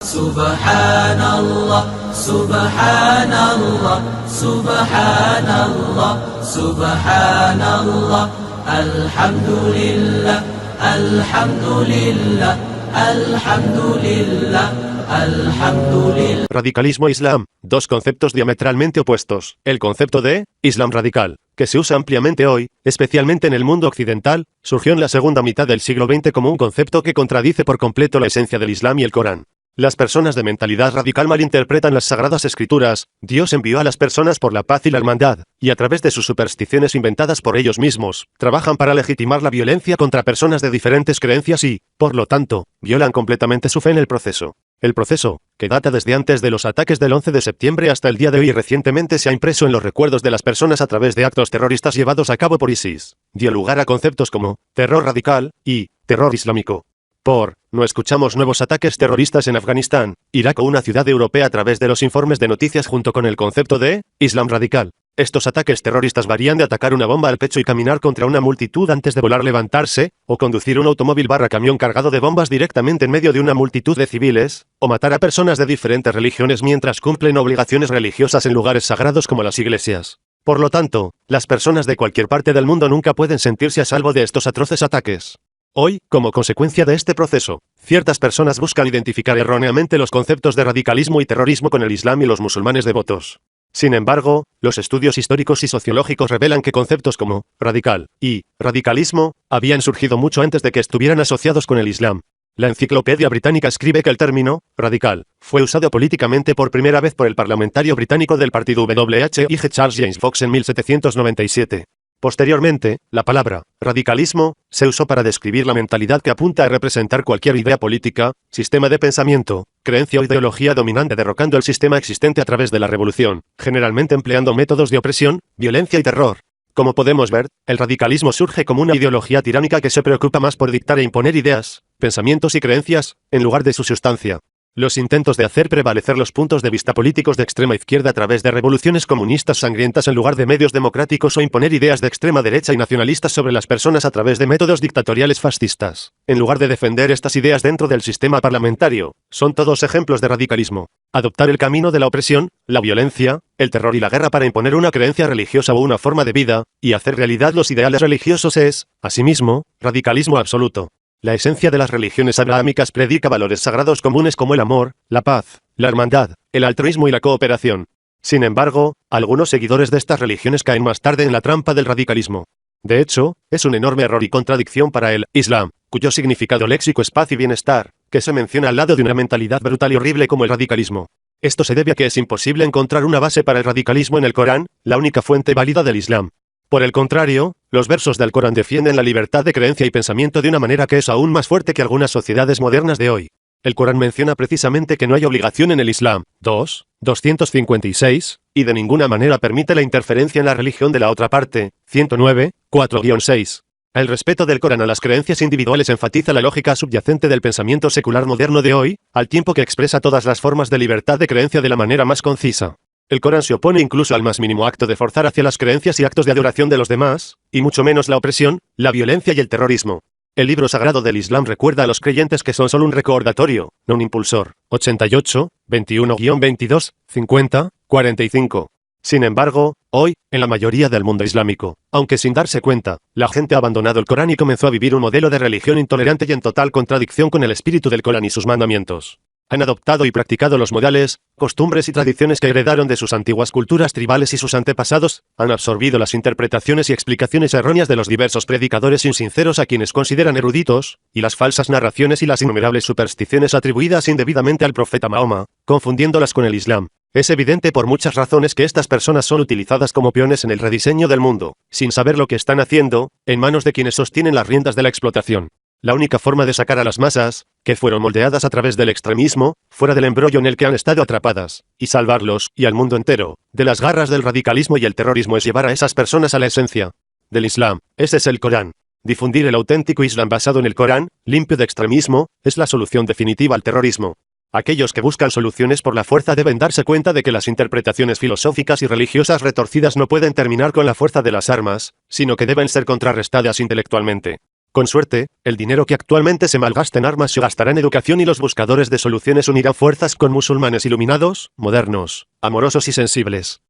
Subhanallah, Subhanallah, Subhanallah, Subhanallah, Alhamdulillah, Alhamdulillah, Alhamdulillah, Alhamdulillah. Radicalismo e Islam, dos conceptos diametralmente opuestos. El concepto de Islam radical, que se usa ampliamente hoy, especialmente en el mundo occidental, surgió en la segunda mitad del siglo XX como un concepto que contradice por completo la esencia del Islam y el Corán. Las personas de mentalidad radical malinterpretan las Sagradas Escrituras. Dios envió a las personas por la paz y la hermandad, y a través de sus supersticiones inventadas por ellos mismos, trabajan para legitimar la violencia contra personas de diferentes creencias y, por lo tanto, violan completamente su fe en el proceso. El proceso, que data desde antes de los ataques del 11 de septiembre hasta el día de hoy y recientemente se ha impreso en los recuerdos de las personas a través de actos terroristas llevados a cabo por ISIS, dio lugar a conceptos como terror radical y terror islámico. No escuchamos nuevos ataques terroristas en Afganistán, Irak o una ciudad europea a través de los informes de noticias junto con el concepto de Islam radical. Estos ataques terroristas varían de atacar una bomba al pecho y caminar contra una multitud antes de volar, levantarse, o conducir un automóvil/camión cargado de bombas directamente en medio de una multitud de civiles, o matar a personas de diferentes religiones mientras cumplen obligaciones religiosas en lugares sagrados como las iglesias. Por lo tanto, las personas de cualquier parte del mundo nunca pueden sentirse a salvo de estos atroces ataques. Hoy, como consecuencia de este proceso, ciertas personas buscan identificar erróneamente los conceptos de radicalismo y terrorismo con el Islam y los musulmanes devotos. Sin embargo, los estudios históricos y sociológicos revelan que conceptos como radical y radicalismo habían surgido mucho antes de que estuvieran asociados con el Islam. La Enciclopedia Británica escribe que el término radical fue usado políticamente por primera vez por el parlamentario británico del partido WHIG Charles James Fox en 1797. Posteriormente, la palabra radicalismo se usó para describir la mentalidad que apunta a representar cualquier idea política, sistema de pensamiento, creencia o ideología dominante derrocando el sistema existente a través de la revolución, generalmente empleando métodos de opresión, violencia y terror. Como podemos ver, el radicalismo surge como una ideología tiránica que se preocupa más por dictar e imponer ideas, pensamientos y creencias, en lugar de su sustancia. Los intentos de hacer prevalecer los puntos de vista políticos de extrema izquierda a través de revoluciones comunistas sangrientas en lugar de medios democráticos o imponer ideas de extrema derecha y nacionalistas sobre las personas a través de métodos dictatoriales fascistas, en lugar de defender estas ideas dentro del sistema parlamentario, son todos ejemplos de radicalismo. Adoptar el camino de la opresión, la violencia, el terror y la guerra para imponer una creencia religiosa o una forma de vida, y hacer realidad los ideales religiosos es, asimismo, radicalismo absoluto. La esencia de las religiones abrahámicas predica valores sagrados comunes como el amor, la paz, la hermandad, el altruismo y la cooperación. Sin embargo, algunos seguidores de estas religiones caen más tarde en la trampa del radicalismo. De hecho, es un enorme error y contradicción para el Islam, cuyo significado léxico es paz y bienestar, que se menciona al lado de una mentalidad brutal y horrible como el radicalismo. Esto se debe a que es imposible encontrar una base para el radicalismo en el Corán, la única fuente válida del Islam. Por el contrario, los versos del Corán defienden la libertad de creencia y pensamiento de una manera que es aún más fuerte que algunas sociedades modernas de hoy. El Corán menciona precisamente que no hay obligación en el Islam, 2:256, y de ninguna manera permite la interferencia en la religión de la otra parte, 109, 4-6. El respeto del Corán a las creencias individuales enfatiza la lógica subyacente del pensamiento secular moderno de hoy, al tiempo que expresa todas las formas de libertad de creencia de la manera más concisa. El Corán se opone incluso al más mínimo acto de forzar hacia las creencias y actos de adoración de los demás, y mucho menos la opresión, la violencia y el terrorismo. El libro sagrado del Islam recuerda a los creyentes que son solo un recordatorio, no un impulsor. 88, 21-22, 50, 45. Sin embargo, hoy, en la mayoría del mundo islámico, aunque sin darse cuenta, la gente ha abandonado el Corán y comenzó a vivir un modelo de religión intolerante y en total contradicción con el espíritu del Corán y sus mandamientos. Han adoptado y practicado los modales, costumbres y tradiciones que heredaron de sus antiguas culturas tribales y sus antepasados, han absorbido las interpretaciones y explicaciones erróneas de los diversos predicadores insinceros a quienes consideran eruditos, y las falsas narraciones y las innumerables supersticiones atribuidas indebidamente al profeta Mahoma, confundiéndolas con el Islam. Es evidente por muchas razones que estas personas son utilizadas como peones en el rediseño del mundo, sin saber lo que están haciendo, en manos de quienes sostienen las riendas de la explotación. La única forma de sacar a las masas, que fueron moldeadas a través del extremismo, fuera del embrollo en el que han estado atrapadas, y salvarlos, y al mundo entero, de las garras del radicalismo y el terrorismo es llevar a esas personas a la esencia del Islam. Ese es el Corán. Difundir el auténtico Islam basado en el Corán, limpio de extremismo, es la solución definitiva al terrorismo. Aquellos que buscan soluciones por la fuerza deben darse cuenta de que las interpretaciones filosóficas y religiosas retorcidas no pueden terminar con la fuerza de las armas, sino que deben ser contrarrestadas intelectualmente. Con suerte, el dinero que actualmente se malgasta en armas se gastará en educación y los buscadores de soluciones unirán fuerzas con musulmanes iluminados, modernos, amorosos y sensibles.